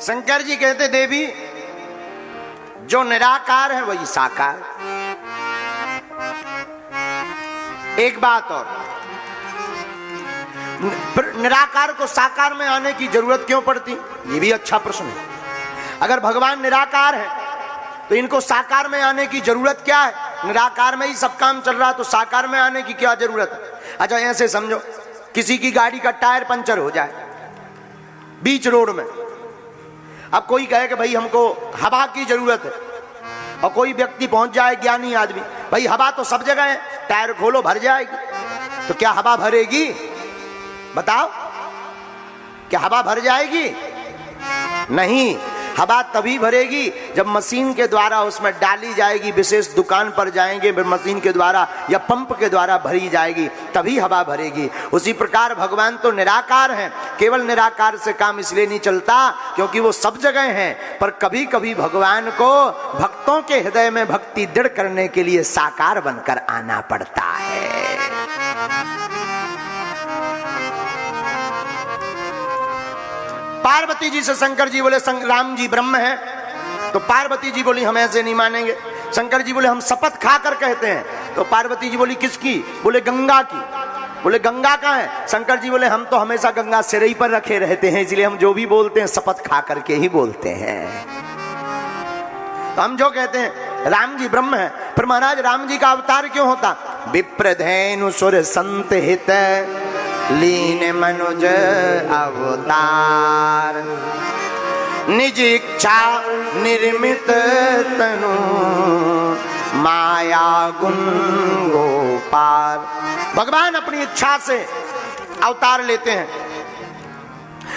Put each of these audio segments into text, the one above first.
शंकर जी कहते देवी जो निराकार है वही साकार। एक बात और, निराकार को साकार में आने की जरूरत क्यों पड़ती, ये भी अच्छा प्रश्न है। अगर भगवान निराकार है तो इनको साकार में आने की जरूरत क्या है? निराकार में ही सब काम चल रहा तो साकार में आने की क्या जरूरत है? अच्छा ऐसे समझो, किसी की गाड़ी का टायर पंचर हो जाए बीच रोड में, अब कोई कहे कि भाई हमको हवा की जरूरत है, और कोई व्यक्ति पहुंच जाए ज्ञानी आदमी, भाई हवा तो सब जगह है, टायर खोलो भर जाएगी। तो क्या हवा भरेगी? बताओ, क्या हवा भर जाएगी? नहीं, हवा तभी भरेगी जब मशीन के द्वारा उसमें डाली जाएगी, विशेष दुकान पर जाएंगे मशीन के द्वारा या पंप के द्वारा भरी जाएगी, तभी हवा भरेगी। उसी प्रकार भगवान तो निराकार हैं, केवल निराकार से काम इसलिए नहीं चलता क्योंकि वो सब जगह हैं, पर कभी कभी भगवान को भक्तों के हृदय में भक्ति दृढ़ करने के लिए साकार बनकर आना पड़ता है। पार्वती जी से शंकर जी बोले राम जी ब्रह्म है, तो पार्वती जी बोली हम ऐसे नहीं मानेंगे। शंकर जी बोले हम शपथ खाकर कहते हैं। तो पार्वती जी बोली किसकी? बोले गंगा की। बोले गंगा कहाँ है? शंकर जी बोले हम तो हमेशा गंगा सिर ही पर रखे रहते हैं, इसलिए हम जो भी बोलते हैं शपथ खा करके ही बोलते हैं। तो हम जो कहते हैं राम जी ब्रह्म है, पर महाराज राम जी का अवतार क्यों होता? विप्रधेनु सुर संत हित लीन मनुज अवतार, निज इच्छा निर्मित तनु माया गुण गोपार। भगवान अपनी इच्छा से अवतार लेते हैं।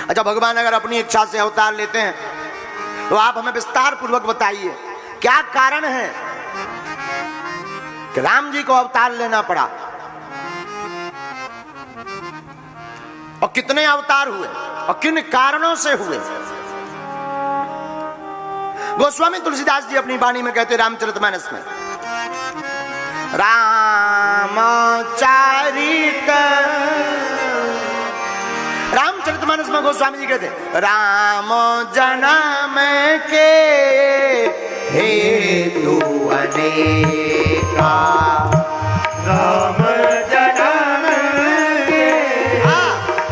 अच्छा, भगवान अगर अपनी इच्छा से अवतार लेते हैं तो आप हमें विस्तार पूर्वक बताइए क्या कारण है कि राम जी को अवतार लेना पड़ा, और कितने अवतार हुए और किन कारणों से हुए? गोस्वामी तुलसीदास जी अपनी वाणी में कहते रामचरितमानस में, रामचरितमानस में गोस्वामी जी कहते राम जन्म के हेतु अनेका, राम जन्म के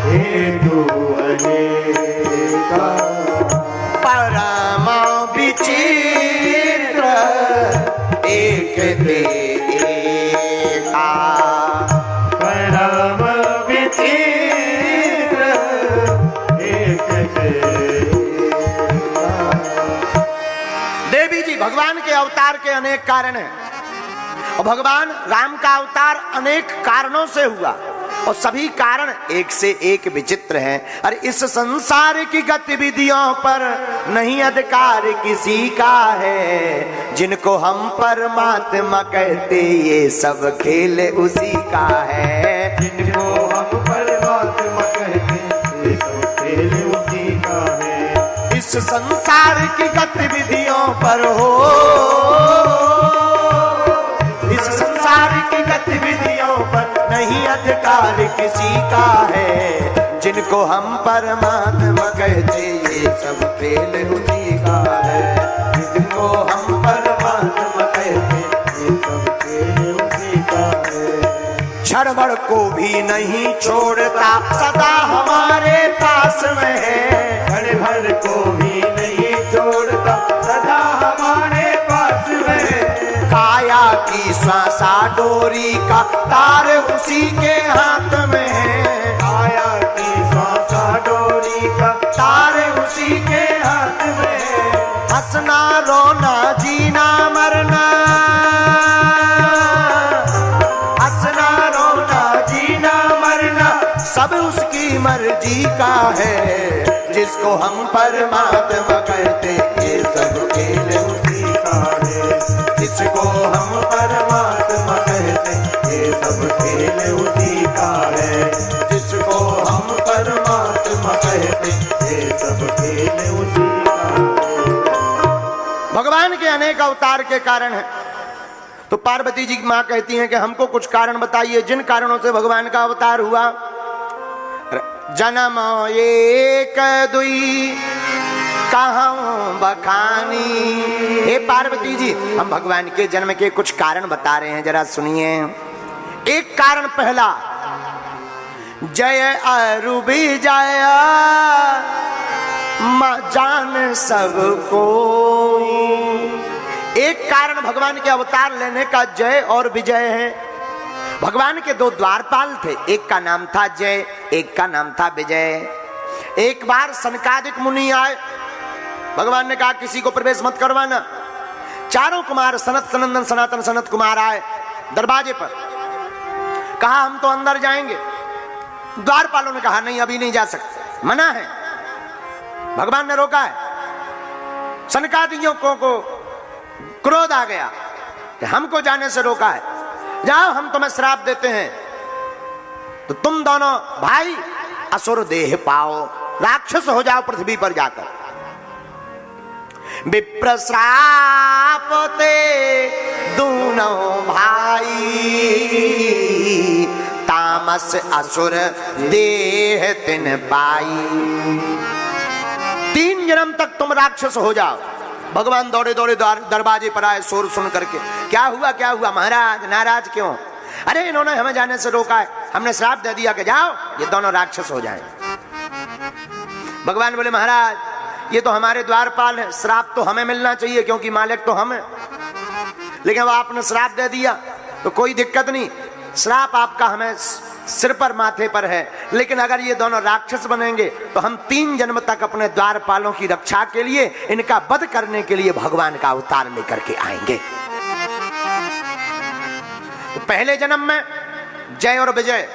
हेतु अनेका, परम विचित्र एक एका, परम विचित्र एक एका। देवी जी, भगवान के अवतार के अनेक कारण हैं, और भगवान राम का अवतार अनेक कारणों से हुआ, और सभी कारण एक से एक विचित्र हैं। और इस संसार की गतिविधियों पर नहीं अधिकार किसी का है, जिनको हम परमात्मा कहते ये सब खेल उसी का है, जिनको हम परमात्मा कहते ये सब खेल उसी का है। इस संसार की गतिविधियों पर हो, इस संसार की गतिविधियों पर नहीं अधिकार किसी का है, जिनको हम परमात्मा कहते ये सब खेल उसी का है, जिनको हम परमात्मा कहते ये सब खेल उसी का है। क्षण भर को भी नहीं छोड़ता सदा हमारे पास में है, क्षण भर को भी नहीं छोड़ता सदा हमारे पास में है। काया की श्वासा डोरी का तार उसी के हाथ में है, काया की श्वासा डोरी का तार उसी के हाथ में है। हंसना रोना जीना मरना, हंसना रोना जीना मरना सब उसकी मर्जी का है, जिसको हम परमात्मा कहते ये सब खेल उसी का है, जिसको हम परमात्मा कहते ये सब खेल उसी का है, जिसको हम परमात्मा कहते ये सब खेल उसी का है। भगवान के अनेक अवतार के कारण है। तो पार्वती जी की मां कहती हैं कि हमको कुछ कारण बताइए जिन कारणों से भगवान का अवतार हुआ। जन्म एक दुई कहाँ बखानी। हे पार्वती जी, हम भगवान के जन्म के कुछ कारण बता रहे हैं, जरा सुनिए। एक कारण पहला, जय अरु विजय जान सबको। एक कारण भगवान के अवतार लेने का जय और विजय है। भगवान के दो द्वारपाल थे, एक का नाम था जय, एक का नाम था विजय। एक बार सनकादिक मुनि आए, भगवान ने कहा किसी को प्रवेश मत करवाना। चारों कुमार सनत सनंदन सनातन सनत कुमार आए दरवाजे पर, कहा हम तो अंदर जाएंगे। द्वारपालों ने कहा नहीं, अभी नहीं जा सकते, मना है। भगवान ने रोका है। सनकादियों को क्रोध आ गया कि हमको जाने से रोका है, जाओ हम तुम्हें श्राप देते हैं, तो तुम दोनों भाई असुर देह पाओ, राक्षस हो जाओ पृथ्वी पर जाकर। विप्र श्राप ते दोनों भाई, तामस असुर देह तिन पाई। 3 जन्म तक तुम राक्षस हो जाओ। भगवान दौड़े दौड़े दरवाजे पर आए, शोर सुन करके, क्या हुआ क्या हुआ महाराज, नाराज क्यों? अरे इन्होंने हमें जाने से रोका है, हमने श्राप दे दिया कि जाओ ये दोनों राक्षस हो जाएं। भगवान बोले महाराज ये तो हमारे द्वारपाल है, श्राप तो हमें मिलना चाहिए क्योंकि मालिक तो हम है, लेकिन वो आपने श्राप दे दिया तो कोई दिक्कत नहीं, श्राप आपका हमें सिर पर माथे पर है, लेकिन अगर ये दोनों राक्षस बनेंगे तो हम 3 जन्म तक अपने द्वारपालों की रक्षा के लिए, इनका वध करने के लिए भगवान का अवतार लेकर के आएंगे। तो पहले जन्म में जय और विजय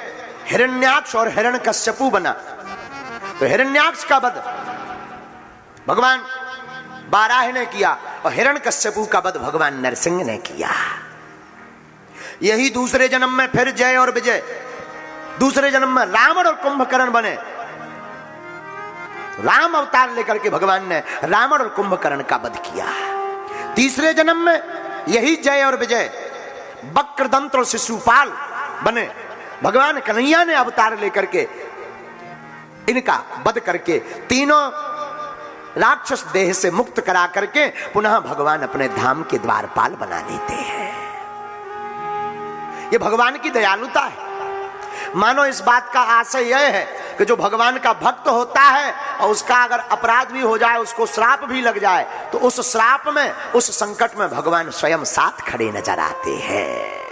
हिरण्याक्ष और हिरण्यकश्यपु बना, तो हिरण्याक्ष का वध भगवान बाराह ने किया और हिरण्यकश्यपु का वध भगवान नरसिंह ने किया। यही दूसरे जन्म में फिर जय और विजय, दूसरे जन्म में रावण और कुंभकर्ण बने। राम अवतार लेकर के भगवान ने रावण और कुंभकर्ण का वध किया। तीसरे जन्म में यही जय और विजय वक्रदंत और शिशुपाल बने। भगवान कन्हैया ने अवतार लेकर के इनका वध करके तीनों राक्षस देह से मुक्त करा करके पुनः भगवान अपने धाम के द्वारपाल बना देते हैं। ये भगवान की दयालुता है। मानो इस बात का आशय यह है कि जो भगवान का भक्त होता है और उसका अगर अपराध भी हो जाए, उसको श्राप भी लग जाए, तो उस श्राप में, उस संकट में भगवान स्वयं साथ खड़े नजर आते हैं।